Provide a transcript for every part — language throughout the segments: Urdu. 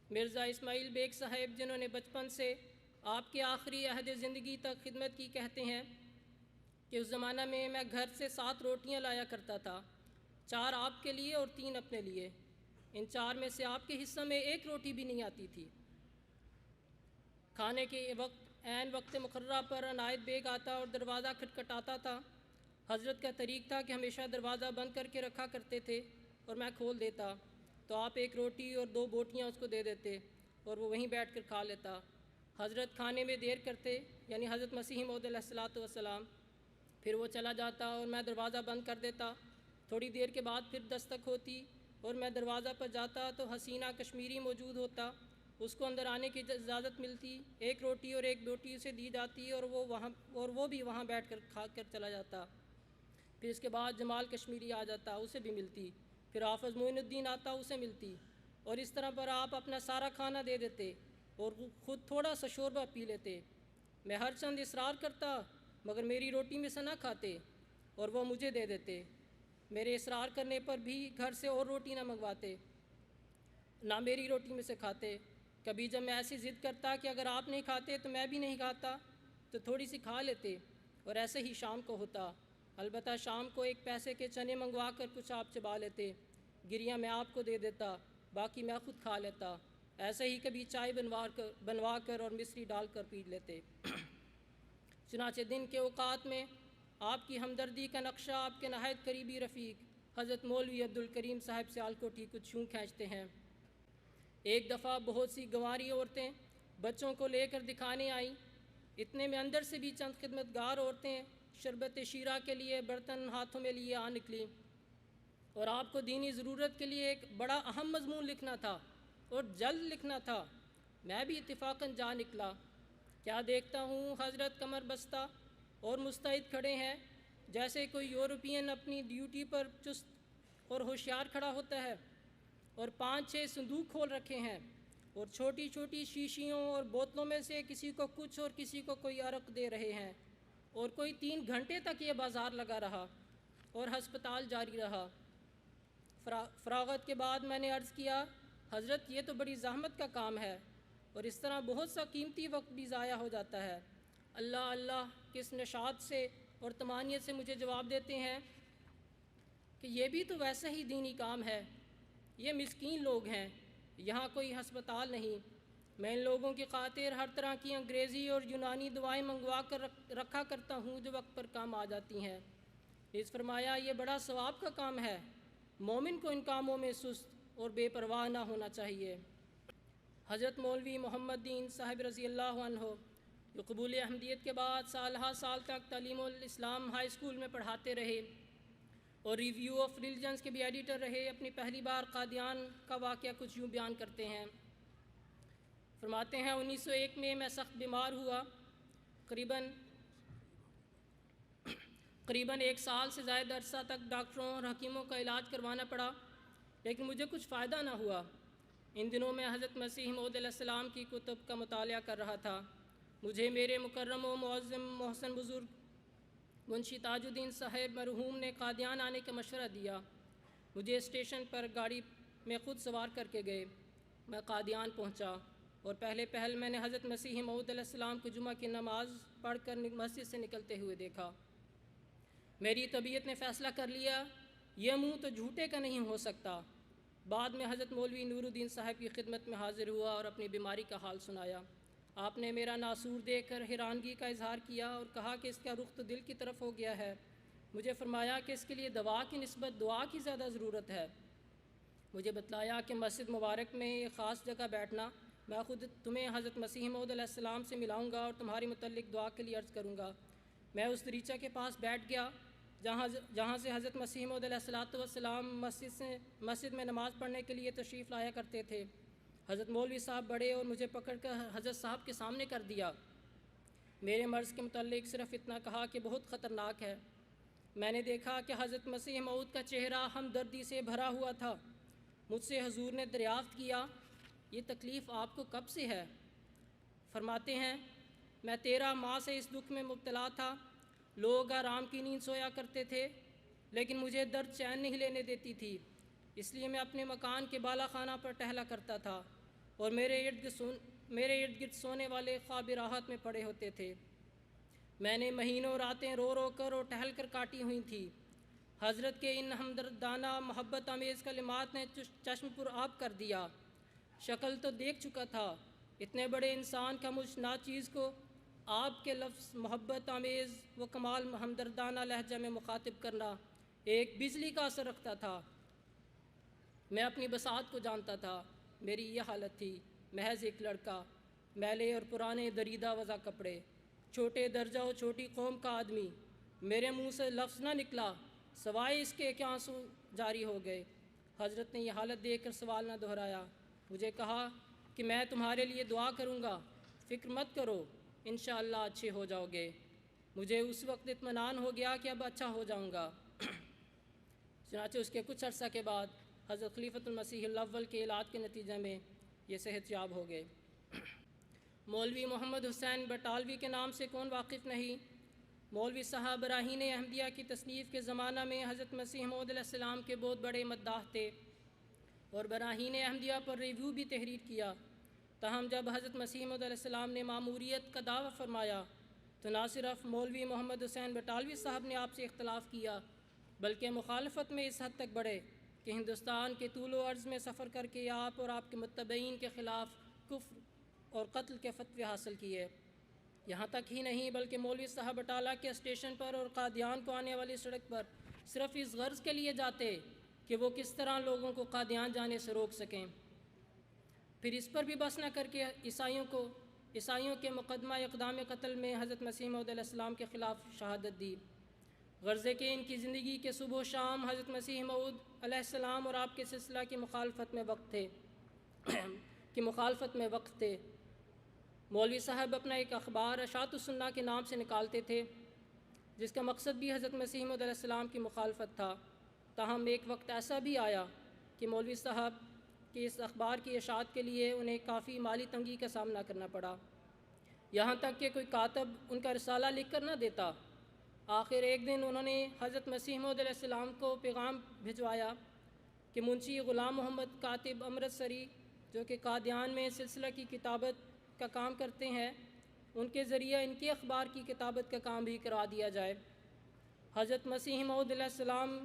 مرزا اسماعیل بیگ صاحب جنہوں نے بچپن سے آپ کے آخری عہد زندگی تک خدمت کی کہتے ہیں کہ اس زمانہ میں میں گھر سے 7 روٹیاں لایا کرتا تھا، 4 آپ کے لیے اور 3 اپنے لیے۔ ان 4 میں سے آپ کے حصہ میں 1 روٹی بھی نہیں آتی تھی۔ کھانے کے عین وقت مقررہ پر عنایت بیگ آتا اور دروازہ کھٹکھٹاتا تھا۔ حضرت کا طریق تھا کہ ہمیشہ دروازہ بند کر کے رکھا کرتے تھے اور میں کھول دیتا تو آپ 1 روٹی اور 2 بوٹیاں اس کو دے دیتے اور وہ وہیں بیٹھ کر کھا لیتا۔ حضرت کھانے میں دیر کرتے، یعنی حضرت مسیح موعود علیہ الصلوۃ والسلام، پھر وہ چلا جاتا اور میں دروازہ بند کر دیتا۔ تھوڑی دیر کے بعد پھر دستک ہوتی اور میں دروازہ پر جاتا تو حسینہ کشمیری موجود ہوتا، اس کو اندر آنے کی اجازت ملتی، 1 روٹی اور 1 بوٹی اسے دی جاتی اور وہ بھی وہاں بیٹھ کر کھا کر چلا جاتا۔ پھر اس کے بعد جمال کشمیری آ جاتا، اسے بھی ملتی، پھر حافظ معین الدین آتا، اسے ملتی، اور اس طرح پر آپ اپنا سارا کھانا دے دیتے اور خود تھوڑا سا شوربہ پی لیتے۔ میں ہر چند اصرار کرتا مگر میری روٹی میں سے نہ کھاتے اور وہ مجھے دے دیتے۔ میرے اصرار کرنے پر بھی گھر سے اور روٹی نہ منگواتے، نہ میری روٹی میں سے کھاتے۔ کبھی جب میں ایسی ضد کرتا کہ اگر آپ نہیں کھاتے تو میں بھی نہیں کھاتا تو تھوڑی سی کھا لیتے، اور ایسے ہی شام کو ہوتا۔ البتہ شام کو 1 پیسے کے چنے منگوا کر کچھ آپ چبا لیتے، گریاں میں آپ کو دے دیتا، باقی میں خود کھا لیتا۔ ایسے ہی کبھی چائے بنوا کر اور مصری ڈال کر پی لیتے۔ چنانچہ دن کے اوقات میں آپ کی ہمدردی کا نقشہ آپ کے نہایت قریبی رفیق حضرت مولوی عبدالکریم صاحب سیالکوٹی کچھ یوں کھینچتے ہیں۔ ایک دفعہ بہت سی گنواری عورتیں بچوں کو لے کر دکھانے آئیں۔ اتنے میں اندر سے بھی چند خدمتگار عورتیں شربت شیرہ کے لیے برتن ہاتھوں میں لیے آ نکلیں، اور آپ کو دینی ضرورت کے لیے ایک بڑا اہم مضمون لکھنا تھا اور جلد لکھنا تھا۔ میں بھی اتفاقاً جا نکلا۔ کیا دیکھتا ہوں حضرت کمر بستہ اور مستعد کھڑے ہیں، جیسے کوئی یورپین اپنی ڈیوٹی پر چست اور ہوشیار کھڑا ہوتا ہے، اور 5-6 صندوق کھول رکھے ہیں، اور چھوٹی چھوٹی شیشیوں اور بوتلوں میں سے کسی کو کچھ اور کسی کو کوئی عرق دے رہے ہیں، اور کوئی 3 گھنٹے تک یہ بازار لگا رہا اور ہسپتال جاری رہا۔ فراغت کے بعد میں نے عرض کیا، حضرت یہ تو بڑی زحمت کا کام ہے اور اس طرح بہت سا قیمتی وقت بھی ضائع ہو جاتا ہے۔ اللہ اللہ کس نشاط سے اور طمانیت سے مجھے جواب دیتے ہیں کہ یہ بھی تو ویسا ہی دینی کام ہے، یہ مسکین لوگ ہیں، یہاں کوئی ہسپتال نہیں۔ میں ان لوگوں کی خاطر ہر طرح کی انگریزی اور یونانی دوائیں منگوا کر رکھا کرتا ہوں جو وقت پر کام آ جاتی ہیں۔ اس فرمایا، یہ بڑا ثواب کا کام ہے، مومن کو ان کاموں میں سست اور بے پرواہ نہ ہونا چاہیے۔ حضرت مولوی محمد دین صاحب رضی اللہ عنہ جو قبول احمدیت کے بعد سالہ سال تک تعلیم الاسلام ہائی اسکول میں پڑھاتے رہے اور ریویو آف ریلیجنز کے بھی ایڈیٹر رہے، اپنی پہلی بار قادیان کا واقعہ کچھ یوں بیان کرتے ہیں۔ فرماتے ہیں 1901 میں سخت بیمار ہوا، قریباً 1 سال سے زائد عرصہ تک ڈاکٹروں اور حکیموں کا علاج کروانا پڑا، لیکن مجھے کچھ فائدہ نہ ہوا۔ ان دنوں میں حضرت مسیح موعود علیہ السلام کی کتب کا مطالعہ کر رہا تھا۔ مجھے میرے مکرم و معظم محسن بزرگ منشی تاج الدین صاحب مرحوم نے قادیان آنے کا مشورہ دیا۔ مجھے اسٹیشن پر گاڑی میں خود سوار کر کے گئے۔ میں قادیان پہنچا اور پہل میں نے حضرت مسیح موعود علیہ السلام کو جمعہ کی نماز پڑھ کر مسجد سے نکلتے ہوئے دیکھا۔ میری طبیعت نے فیصلہ کر لیا، یہ منہ تو جھوٹے کا نہیں ہو سکتا۔ بعد میں حضرت مولوی نور الدین صاحب کی خدمت میں حاضر ہوا اور اپنی بیماری کا حال سنایا۔ آپ نے میرا ناسور دیکھ کر حیرانگی کا اظہار کیا اور کہا کہ اس کا رخ تو دل کی طرف ہو گیا ہے۔ مجھے فرمایا کہ اس کے لیے دوا کی نسبت دعا کی زیادہ ضرورت ہے۔ مجھے بتلایا کہ مسجد مبارک میں ایک خاص جگہ بیٹھنا، میں خود تمہیں حضرت مسیح موعود علیہ السلام سے ملاؤں گا اور تمہاری متعلق دعا کے لیے عرض کروں گا۔ میں اس دریچہ کے پاس بیٹھ گیا جہاں سے حضرت مسیح موعود علیہ السلام مسجد میں نماز پڑھنے کے لیے تشریف لایا کرتے تھے۔ حضرت مولوی صاحب بڑے اور مجھے پکڑ کر حضرت صاحب کے سامنے کر دیا۔ میرے مرض کے متعلق صرف اتنا کہا کہ بہت خطرناک ہے۔ میں نے دیکھا کہ حضرت مسیح موعود کا چہرہ ہمدردی سے بھرا ہوا تھا۔ مجھ سے حضور نے دریافت کیا، یہ تکلیف آپ کو کب سے ہے؟ فرماتے ہیں، میں 13 ماہ سے اس دکھ میں مبتلا تھا۔ لوگ آرام کی نیند سویا کرتے تھے، لیکن مجھے درد چین نہیں لینے دیتی تھی، اس لیے میں اپنے مکان کے بالا خانہ پر ٹہلا کرتا تھا۔ اور میرے ارد گرد سونے والے خواب راحت میں پڑے ہوتے تھے۔ میں نے مہینوں راتیں رو رو کر اور ٹہل کر کاٹی ہوئی تھی۔ حضرت کے ان ہمدردانہ محبت آمیز کلمات نے چشم پر آب کر دیا۔ شکل تو دیکھ چکا تھا، اتنے بڑے انسان کا مجھ ناچیز کو آپ کے لفظ محبت آمیز و کمال ہمدردانہ لہجہ میں مخاطب کرنا ایک بجلی کا اثر رکھتا تھا۔ میں اپنی بساط کو جانتا تھا، میری یہ حالت تھی، محض ایک لڑکا، میلے اور پرانے دریدہ وضع کپڑے، چھوٹے درجہ و چھوٹی قوم کا آدمی۔ میرے منہ سے لفظ نہ نکلا سوائے اس کے کہ آنسو جاری ہو گئے۔ حضرت نے یہ حالت دیکھ کر سوال نہ دہرایا، مجھے کہا کہ میں تمہارے لیے دعا کروں گا، فکر مت کرو، انشاءاللہ اچھے ہو جاؤ گے۔ مجھے اس وقت اطمینان ہو گیا کہ اب اچھا ہو جاؤں گا۔ چنانچہ اس کے کچھ عرصہ کے بعد حضرت خلیفۃ المسیح الاول کے علاج کے نتیجے میں یہ صحت یاب ہو گئے۔ مولوی محمد حسین بٹالوی کے نام سے کون واقف نہیں؟ مولوی صاحب براہین احمدیہ کی تصنیف کے زمانہ میں حضرت مسیح موعود علیہ السلام کے بہت بڑے مداح تھے اور براہین احمدیہ پر ریویو بھی تحریر کیا۔ تاہم جب حضرت مسیح موعود علیہ السلام نے ماموریت کا دعویٰ فرمایا تو نہ صرف مولوی محمد حسین بٹالوی صاحب نے آپ سے اختلاف کیا بلکہ مخالفت میں اس حد تک بڑھے کہ ہندوستان کے طول و عرض میں سفر کر کے آپ اور آپ کے متبعین کے خلاف کفر اور قتل کے فتوے حاصل کیے۔ یہاں تک ہی نہیں بلکہ مولوی صاحب بٹالہ کے اسٹیشن پر اور قادیان کو آنے والی سڑک پر صرف اس غرض کے لیے جاتے کہ وہ کس طرح لوگوں کو قادیان جانے سے روک سکیں۔ پھر اس پر بھی بس نہ کر کے عیسائیوں کے مقدمہ اقدام قتل میں حضرت مسیح موعود علیہ السلام کے خلاف شہادت دی۔ غرض ہے کہ ان کی زندگی کے صبح و شام حضرت مسیح موعود علیہ السلام اور آپ کے سلسلہ کی مخالفت میں وقت تھے۔ مولوی صاحب اپنا ایک اخبار اشاعت السنہ کے نام سے نکالتے تھے جس کا مقصد بھی حضرت مسیح موعود علیہ السلام کی مخالفت تھا۔ تاہم ایک وقت ایسا بھی آیا کہ مولوی صاحب کی اس اخبار کی اشاعت کے لیے انہیں کافی مالی تنگی کا سامنا کرنا پڑا، یہاں تک کہ کوئی کاتب ان کا رسالہ لکھ کر نہ دیتا۔ آخر ایک دن انہوں نے حضرت مسیح موعود علیہ السلام کو پیغام بھجوایا کہ منشی غلام محمد کاتب امرتسری جو کہ قادیان میں سلسلہ کی کتابت کا کام کرتے ہیں، ان کے ذریعہ ان کے اخبار کی کتابت کا کام بھی کروا دیا جائے۔ حضرت مسیح موعود علیہ السلام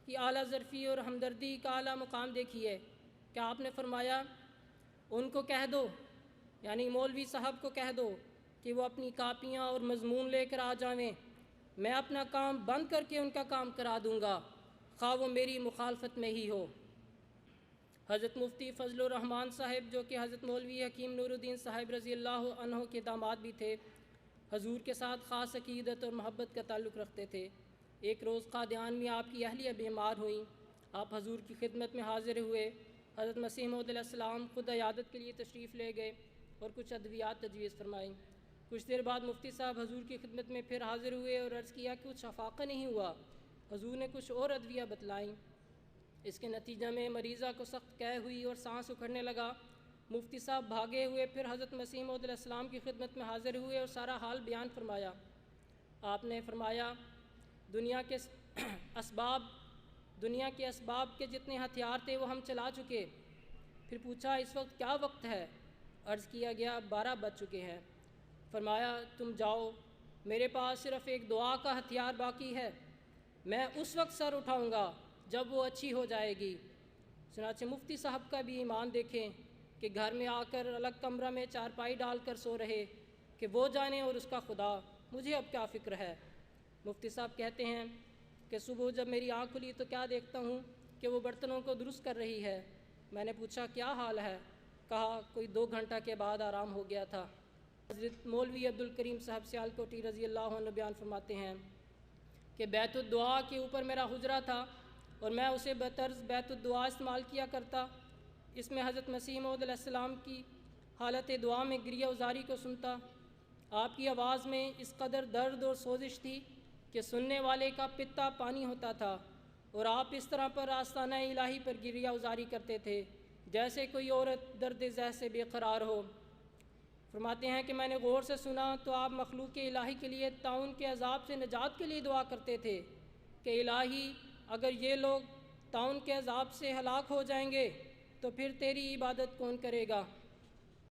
کی اعلیٰ ظرفی اور ہمدردی کا اعلیٰ مقام دیکھیے کہ آپ نے فرمایا ان کو کہہ دو، یعنی مولوی صاحب کو کہہ دو کہ وہ اپنی کاپیاں اور مضمون لے کر آ جائیں، میں اپنا کام بند کر کے ان کا کام کرا دوں گا، خواہ وہ میری مخالفت میں ہی ہو۔ حضرت مفتی فضل الرحمن صاحب جو کہ حضرت مولوی حکیم نور الدین صاحب رضی اللہ عنہ کے داماد بھی تھے، حضور کے ساتھ خاص عقیدت اور محبت کا تعلق رکھتے تھے۔ ایک روز قادیان میں آپ کی اہلیہ بیمار ہوئیں، آپ حضور کی خدمت میں حاضر ہوئے۔ حضرت مسیح موعود علیہ السلام خود عیادت کے لیے تشریف لے گئے اور کچھ ادویات تجویز فرمائیں۔ کچھ دیر بعد مفتی صاحب حضور کی خدمت میں پھر حاضر ہوئے اور عرض کیا کہ کچھ افاقہ نہیں ہوا۔ حضور نے کچھ اور ادویہ بتلائیں، اس کے نتیجہ میں مریضہ کو سخت قے ہوئی اور سانس اکھڑنے لگا۔ مفتی صاحب بھاگے ہوئے پھر حضرت مسیح موعود علیہ السلام کی خدمت میں حاضر ہوئے اور سارا حال بیان فرمایا۔ آپ نے فرمایا دنیا کے اسباب کے جتنے ہتھیار تھے وہ ہم چلا چکے۔ پھر پوچھا اس وقت کیا وقت ہے؟ عرض کیا گیا 12 بج چکے ہیں۔ فرمایا تم جاؤ، میرے پاس صرف ایک دعا کا ہتھیار باقی ہے، میں اس وقت سر اٹھاؤں گا جب وہ اچھی ہو جائے گی۔ چنانچہ مفتی صاحب کا بھی ایمان دیکھیں کہ گھر میں آ کر الگ کمرہ میں چارپائی ڈال کر سو رہے کہ وہ جانے اور اس کا خدا، مجھے اب کیا فکر ہے۔ مفتی صاحب کہتے ہیں کہ صبح جب میری آنکھ کھلی تو کیا دیکھتا ہوں کہ وہ برتنوں کو درست کر رہی ہے۔ میں نے پوچھا کیا حال ہے؟ کہا کوئی 2 گھنٹہ کے بعد آرام ہو گیا تھا۔ حضرت مولوی عبدالکریم صاحب سیالکوٹی رضی اللہ عنہ بیان فرماتے ہیں کہ بیت الدعا کے اوپر میرا حجرہ تھا اور میں اسے بطرز بیت الدعا استعمال کیا کرتا۔ اس میں حضرت مسیح موعود علیہ السلام کی حالت دعا میں گریہ وزاری کو سنتا۔ آپ کی آواز میں اس قدر درد اور سوزش تھی کہ سننے والے کا پتا پانی ہوتا تھا، اور آپ اس طرح پر آستانہ الہی پر گریہ وزاری کرتے تھے جیسے کوئی عورت درد زہ سے بے قرار ہو۔ فرماتے ہیں کہ میں نے غور سے سنا تو آپ مخلوق الہی کے لیے طاعون کے عذاب سے نجات کے لیے دعا کرتے تھے کہ الہی اگر یہ لوگ طاعون کے عذاب سے ہلاک ہو جائیں گے تو پھر تیری عبادت کون کرے گا؟